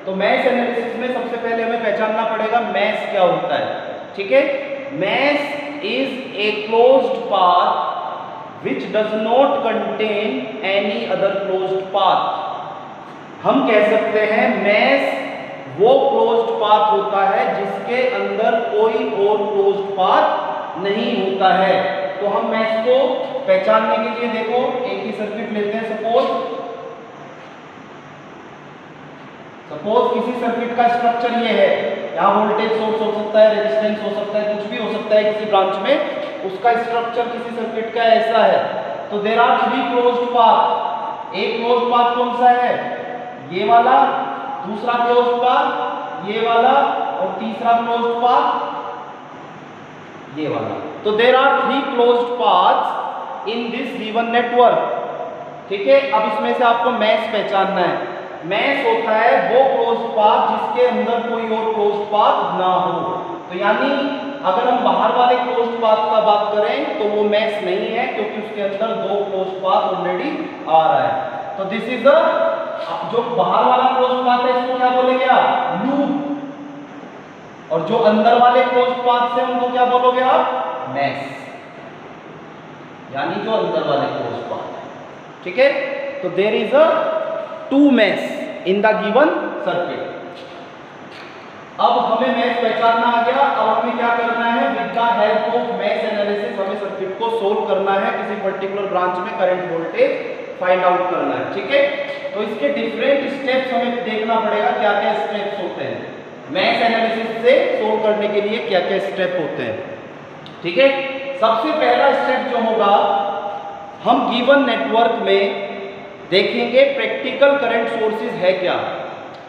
तो mesh analysis में सबसे पहले हमें पहचानना पड़ेगा मैश क्या होता है। ठीक है, mesh is a closed path which does not contain any other closed path. हम कह सकते हैं मैश वो क्लोज्ड पाथ होता है जिसके अंदर कोई और क्लोज्ड पाथ नहीं होता है। तो हम मैश को पहचानने के लिए देखो एक ही सर्किट लेते हैं। सपोज किसी सर्किट का स्ट्रक्चर ये है, यहाँ वोल्टेज सोर्स हो सकता है, रेजिस्टेंस हो सकता है, कुछ भी हो सकता है किसी ब्रांच में, उसका स्ट्रक्चर किसी सर्किट का ऐसा है। तो देयर आर 3 क्लोज्ड पाथ। एक क्लोज्ड पाथ कौन सा है? ये वाला, दूसरा क्लोज्ड पाथ ये वाला, और तीसरा क्लोज्ड पाथ ये वाला। तो there are 3 closed paths in this given network. ठीक है, अब इसमें से आपको मैश पहचानना है। मैश होता है वो क्लोज्ड पाथ जिसके अंदर कोई और क्लोज्ड पाथ ना हो। तो यानी अगर हम बाहर वाले क्लोज्ड पाथ का बात करें तो वो मैश नहीं है, क्योंकि उसके अंदर 2 क्लोज्ड पाथ ऑलरेडी आ रहा है। तो दिस इज जो बाहर वाला क्लोज्ड पाथ है इसको क्या बोलेंगे आप? लूप। और जो अंदर वाले क्लोज्ड पाथ से उनको क्या बोलोगे आप? मैश, यानी जो अंदर वाले क्लोज्ड पाथ है। ठीक है, तो there is a 2 mesh in the given circuit. अब हमें मैश पहचानना आ गया। अब हमें क्या करना है? With the help of mesh analysis हमें सर्किट को सोल्व करना है, किसी पर्टिकुलर ब्रांच में करंट वोल्टेज फाइंड आउट करना है। ठीक है, तो इसके डिफरेंट स्टेप्स हमें देखना पड़ेगा, क्या क्या स्टेप्स होते हैं मैश एनालिसिस से सोल्व करने के लिए, क्या क्या स्टेप होते हैं। ठीक है, सबसे पहला स्टेप जो होगा, हम गिवन नेटवर्क में देखेंगे प्रैक्टिकल करंट सोर्सेज है क्या।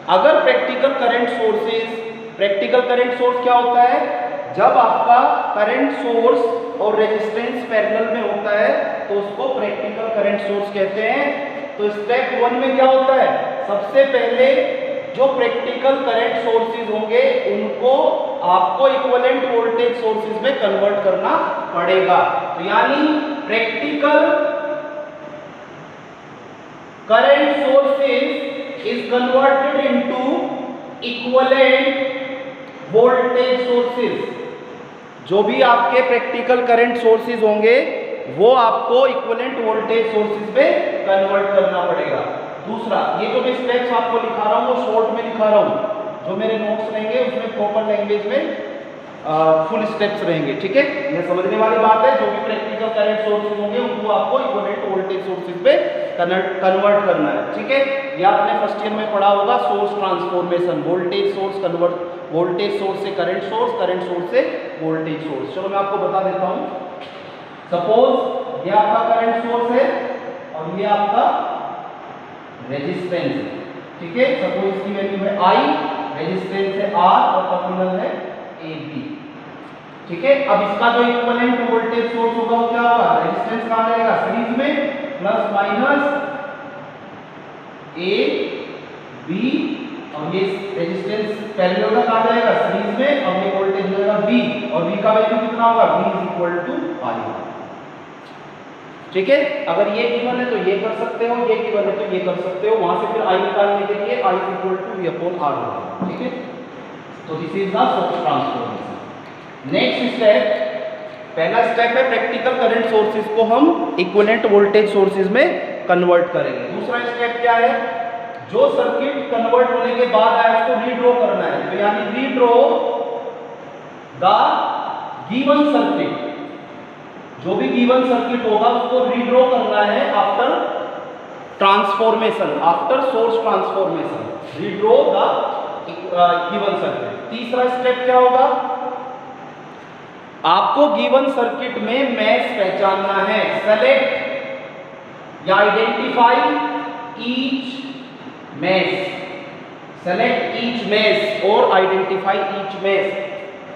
अगर प्रैक्टिकल करंट सोर्स क्या होता है? जब आपका करंट सोर्स और रेजिस्टेंस पैरेलल में होता है तो उसको प्रैक्टिकल करंट सोर्स कहते हैं। तो स्टेप 1 में क्या होता है? सबसे पहले जो प्रैक्टिकल करंट सोर्सेज होंगे उनको आपको इक्विवेलेंट वोल्टेज सोर्सेज में कन्वर्ट करना पड़ेगा। तो यानी practical current sources is converted into equivalent voltage sources। जो भी आपके प्रैक्टिकल करंट सोर्सेज होंगे वो आपको इक्विवेलेंट वोल्टेज सोर्सेज में कन्वर्ट करना पड़ेगा। दूसरा, ये जो मैं स्टेप्स आपको लिखा रहा हूँ वो शॉर्ट में लिखा रहा हूँ, जो मेरे नोट्स रहेंगे उसमें प्रॉपर लैंग्वेज में फुल स्टेप्स रहेंगे। ठीक है, ये समझने वाली बात है। जो भी प्रैक्टिकल करंट सोर्सेज होंगे उनको आपको इक्विवेलेंट वोल्टेज सोर्सेज में कन्वर्ट करना है। ठीक है, ये आपने फर्स्ट ईयर में पढ़ा होगा, source transformation, voltage source convert, voltage source से करंट सोर्स से वोल्टेज सोर्स। चलो मैं आपको बता देता हूँ। सपोज ये आपका करंट सोर्स है और ये आपका रेजिस्टेंस है। ठीक है, सपोज इसकी वैल्यू है I, रेजिस्टेंस है R और टर्मिनल है AB। ठीक है, अब इसका जो इक्विवेलेंट वोल्टेज सोर्स होगा वो क्या होगा? रेजिस्टेंस कहां जाएगा? सीरीज में, प्लस माइनस A B, और ये रेजिस्टेंस पैरेलल का कहां जाएगा? सीरीज में। अब ये वोल्टेज हो जाएगा V, और V का वैल्यू कितना होगा? V I। ठीक है, अगर ये गिवन है तो ये कर सकते हो, ये गिवन है तो ये कर सकते हो। वहां से फिर I निकालने के लिए I V/R होगा। ठीक है, तो this is the source transformation. Next step, पहला स्टेप है प्रैक्टिकल करंट सोर्सेज को हम इक्विवेलेंट वोल्टेज सोर्सेज में कन्वर्ट करेंगे। दूसरा स्टेप क्या है? जो सर्किट कन्वर्ट होने के बाद आया उसको रीड्रॉ करना है। तो यानी रीड्रॉ द गिवन सर्किट, जो भी गिवन सर्किट होगा उसको रीड्रॉ करना है after transformation, after source transformation, redraw the given circuit. तीसरा स्टेप क्या होगा? आपको गिवन सर्किट में मैश पहचानना है। सेलेक्ट या identify each mesh, select each mesh और identify each mesh.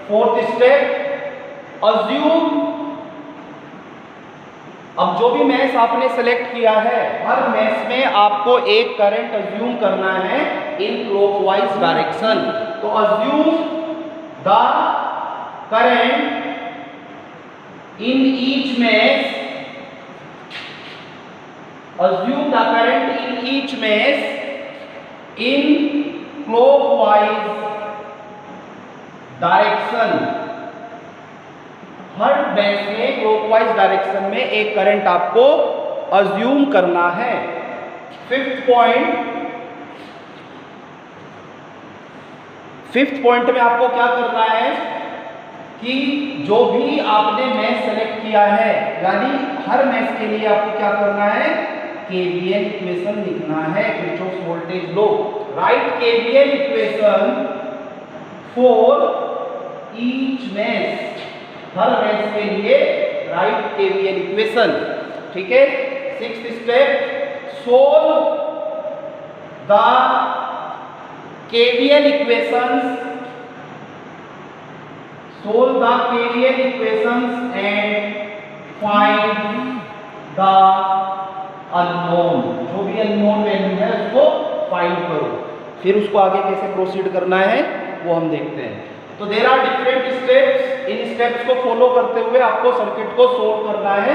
Fourth step, assume. अब जो भी मैश आपने सेलेक्ट किया है, हर मैश में आपको एक करंट अज्यूम करना है इन क्लॉकवाइज डायरेक्शन। तो assume the current in each mesh, assume the current in each mesh in clockwise direction, हर मैश में क्लॉकवाइज डायरेक्शन में एक करंट आपको अज्यूम करना है। फिफ्थ पॉइंट में आपको क्या करना है कि जो भी आपने मैश सेलेक्ट किया है, यानी हर मैश के लिए आपको क्या करना है, केवीएल इक्वेशन लिखना है, Kirchhoff voltage law. Write KVL equation for each mesh, हर मैश के लिए राइट केवीएल इक्वेशन। ठीक है। Sixth step, solve the KVL equations, solve the KVL equations and find the unknown, जो भी अननोन वैल्यू है उसको फाइंड करो। फिर उसको आगे कैसे प्रोसीड करना है वो हम देखते हैं। तो देयर आर डिफरेंट स्टेप्स, इन स्टेप्स को फॉलो करते हुए आपको सर्किट को सोल्व करना है।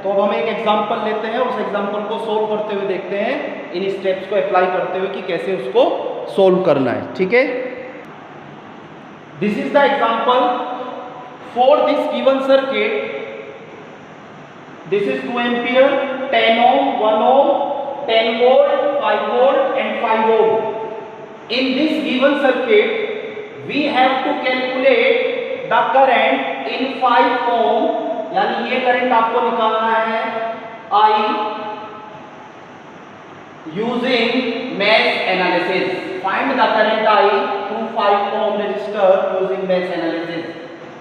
तो अब हम एक एग्जांपल लेते हैं, उस एग्जांपल को सोल्व करते हुए देखते हैं इन स्टेप्स को अप्लाई करते हुए कि कैसे उसको सोल्व करना है। ठीक है। This is the example for this given circuit. This is 2 ampere, 10 ohm, 1 ohm, 10 volt, 5 volt and 5 ohm. In this given circuit we have to calculate the current in 5 ohm, यानी ये करंट आपको निकालना है I using mesh analysis. Find the current I through 5 ohm resistor using mesh analysis.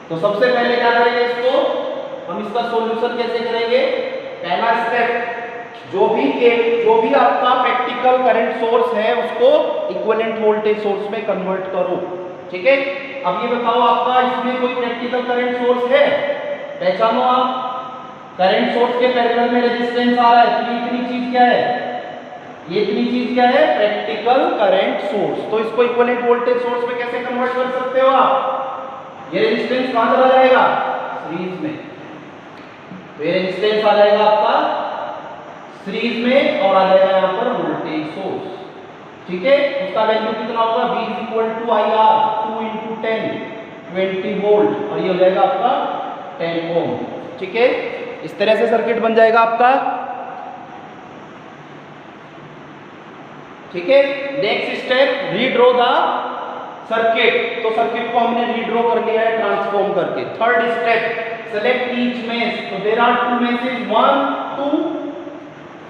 तो सबसे पहले क्या करेंगे, इसको हम इसका सॉल्यूशन कैसे करेंगे। पहला स्टेप, जो भी आपका प्रैक्टिकल करंट सोर्स है उसको इक्विवेलेंट वोल्टेज सोर्स में कन्वर्ट करो। ठीक है। अब ये बताओ आपका इसमें कोई प्रैक्टिकल करंट सोर्स है, पहचानो आप। करंट सोर्स के पैरेलल में रेजिस्टेंस आ रहा है, तो इतनी चीज क्या है, ये इतनी चीज क्या है, प्रैक्टिकल करंट सोर्स। तो इसको इक्विवेलेंट वोल्टेज सोर्स में कैसे कन्वर्ट कर सकते हो आप, ये रेजिस्टेंस कहां चला जाएगा, सीरीज में। तो ये रेजिस्टेंस आ जाएगा आपका सीरीज में और आ जाएगा यहां पर वोल्टेज सोर्स। ठीक है। उसका वैल्यू कितना होगा, V = IR 2 × 10 20 वोल्ट, और ये हो जाएगा आपका 10 ओम। ठीक है। इस तरह से सर्किट बन जाएगा आपका। ठीक है। Next step, redraw the circuit. तो सर्किट को हमने रीड्रॉ कर लिया है ट्रांसफॉर्म करके। Third step, select each mesh. तो there are 2 meshes 1 2,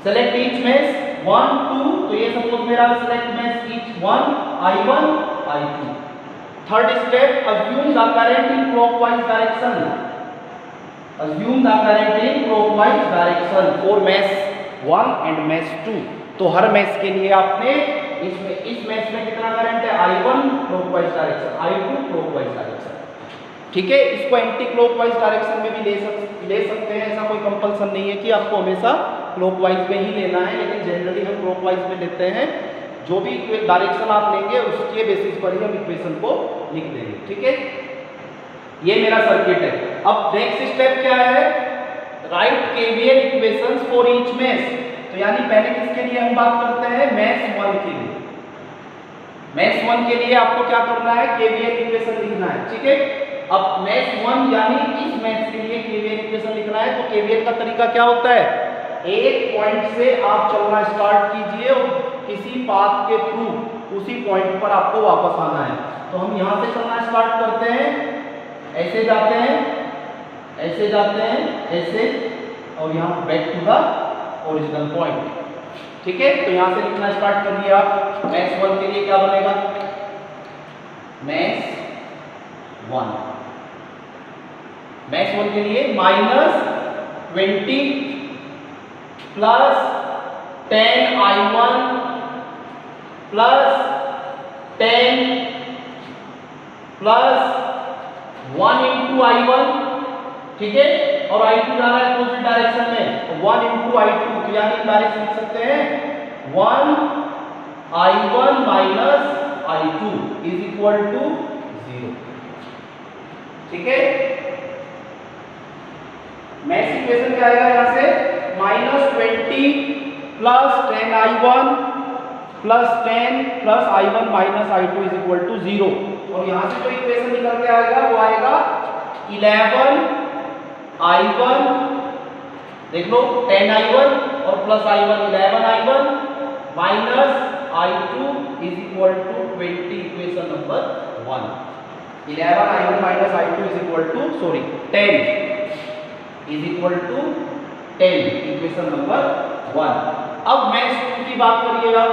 select each mesh 1 2। तो ये सपोज मेरा select mesh each 1 I1 I2। Third step, assume the current in clockwise direction. Assume the current in clockwise direction for mesh 1 and mesh 2। तो हर mesh के लिए आपने इस mash में कितना करंट है, I1 clockwise direction, I2 clockwise direction. ठीक है। इसको एंटी क्लॉकवाइज डायरेक्शन में भी ले सकते हैं, ऐसा कोई कंपल्सन नहीं है कि आपको हमेशा क्लॉकवाइज में ही लेना है, लेकिन जनरली हम क्लॉकवाइज में लेते हैं। जो भी डायरेक्शन आप लेंगे उसके बेसिस पर ही हम इक्वेशन को लिख देंगे। ठीक है। ये मेरा सर्किट है। अब नेक्स्ट स्टेप क्या है, write KVL equations for each mesh. तो यानी पहले किसके लिए हम बात करते हैं, मैश 1 के लिए। मैश 1 के लिए आपको क्या करना है, केवीएल इक्वेशन लिखना है। ठीक है। अब मैश 1 यानी इस मैश के लिए केवीएल इक्वेशन लिखना है। तो केवीएल का तरीका क्या होता है, एक पॉइंट से आप चलना स्टार्ट कीजिए और किसी पाथ के थ्रू उसी पॉइंट पर आपको वापस आना है। तो हम यहां से चलना स्टार्ट करते हैं, ऐसे जाते हैं, ऐसे जाते हैं, ऐसे, और यहां back to the original point. ठीक है। तो यहां से लिखना स्टार्ट कर दिया आप। मैश 1 के लिए क्या बनेगा, मैश 1, मैश 1 के लिए -20 plus 10 I1 plus 10 plus 1 × I1। ठीक है। और I2 जा रहा है अपोजिट डायरेक्शन में, तो 1 × I2। तो यानी डायरेक्ट लिख सकते हैं 1 I1 - I2 = 0। ठीक है। मैश इक्वेशन क्या आएगा यहां से, -20 plus 10 I1 plus 10 plus I1 minus I2 is equal to 0। और यहां से जो इक्वेशन निकल के आएगा वो आएगा 11 I1, देख लो 10 I1 और plus I1 11 I1 minus I2 is equal to 20, equation number 1। 11 I1 minus I2 is equal to 10 is equal to 10, equation number 1। अब मेष 2 की बात करिएगा।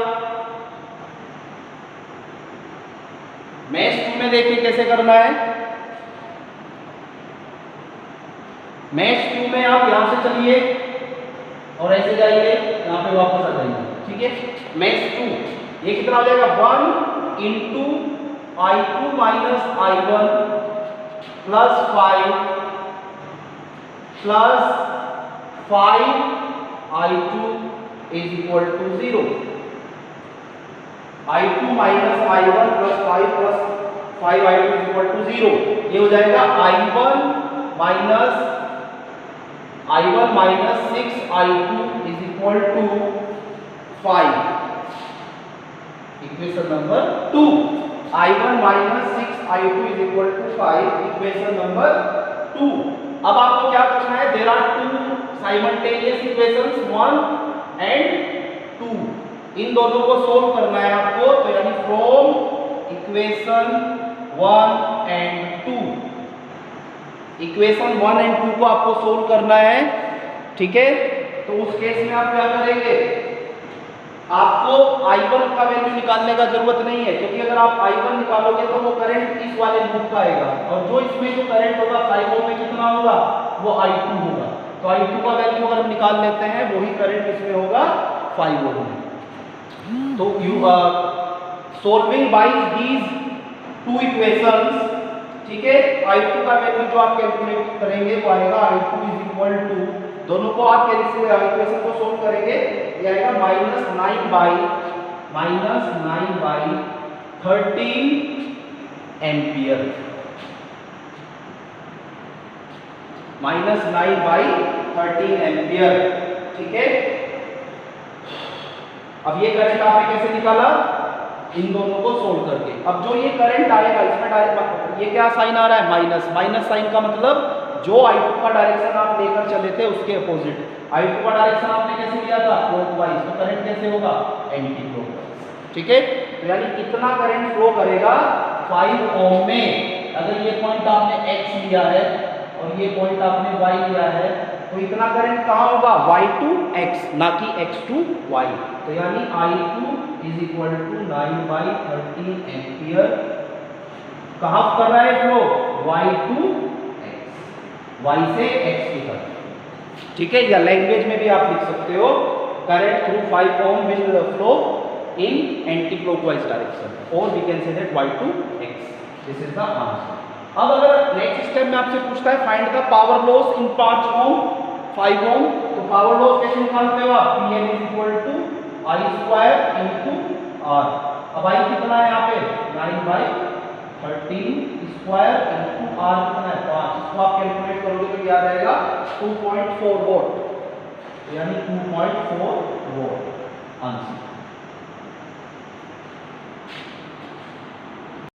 मेष 2 में देखिए कैसे करना है। मेष 2 में आप यहां से चलिए और ऐसे जाइए, यहां पे वापस आ जाइए, ठीक है। मेष 2 ये कितना हो जाएगा 1 into I2 minus I1 plus 5 I2 is equal to 0। I2 minus I1 plus 5 I2 is equal to 0। ये हो जाएगा I1 minus 6 I2 is equal to 5, equation number 2। I1 minus 6 I2 is equal to 5, equation number 2। अब आपको क्या करना है, there are two simultaneous equations 1 and 2, इन दोनों को सोल्व करना है आपको। तो यानी from equation 1 and 2, equation 1 and 2 को आपको सोल्व करना है, ठीक है। तो उस केस में आप क्या करेंगे, आपको I1 का वैल्यू निकालने का जरूरत नहीं है, क्योंकि अगर आप I1 निकालोगे तो वो करंट इस वाले लूप का आएगा, और जो इसमें जो करंट होगा 5 ओम में कितना होगा, वो I2 होगा। तो I2 का वैल्यू अगर हम निकाल लेते हैं, वही करंट इसमें होगा 5 ओम में। तो you solving by these two equations, ठीक है, I2 का वैल्यू जो आप कैलकुलेट करेंगे वो आएगा I2 इज इक्वल टू, दोनों को आप इक्वेशन को सोल्व करेंगे, ये आएगा -9 बाई 13 एम्पियर, -9 बाई 13 एम्पियर, ठीक है। अब ये करंट आपने कैसे निकाला, इन दोनों को सोल्व करके। अब जो ये करंट आएगा इसमें डायरेक्ट ये क्या साइन आ रहा है, माइनस साइन का मतलब जो I2 का डायरेक्शन आप लेकर चले थे उसके अपोजिट। I2 का डायरेक्शन आपने कैसे लिया था, क्लॉकवाइज, तो करंट कैसे होगा, एंटी क्लॉकवाइज, ठीक है। तो यानी कितना करंट फ्लो करेगा 5 ओम में, अगर ये पॉइंट आपने x लिया है और ये पॉइंट आपने y लिया है, तो इतना करंट कहाँ होगा, y to x, ना कि x to y। तो यानी I2 is equal to 9 by 13 ampere, कहाँ कर रहा है flow, y to x, y से x की तरफ, ठीक है। या लैंग्वेज में भी आप लिख सकते हो, current through 5 ohm will flow in anti clockwise direction, और we can say that y to x, this is the answer. अब अगर नेक्स्ट स्टेप में आपसे पूछता है find the power loss in 5 ohm 5 ohm, तो पावर लॉस कैसे निकालते हो आप, Pn is equal to I² into R। अब I कितना है यहाँ पे 9 बाई 13 स्क्वायर इंटू R कितना है 5, इसको आप कैलकुलेट करोगे तो क्या आ जाएगा 2.4 वोल्ट, यानी 2.4 वोल्ट आंसर।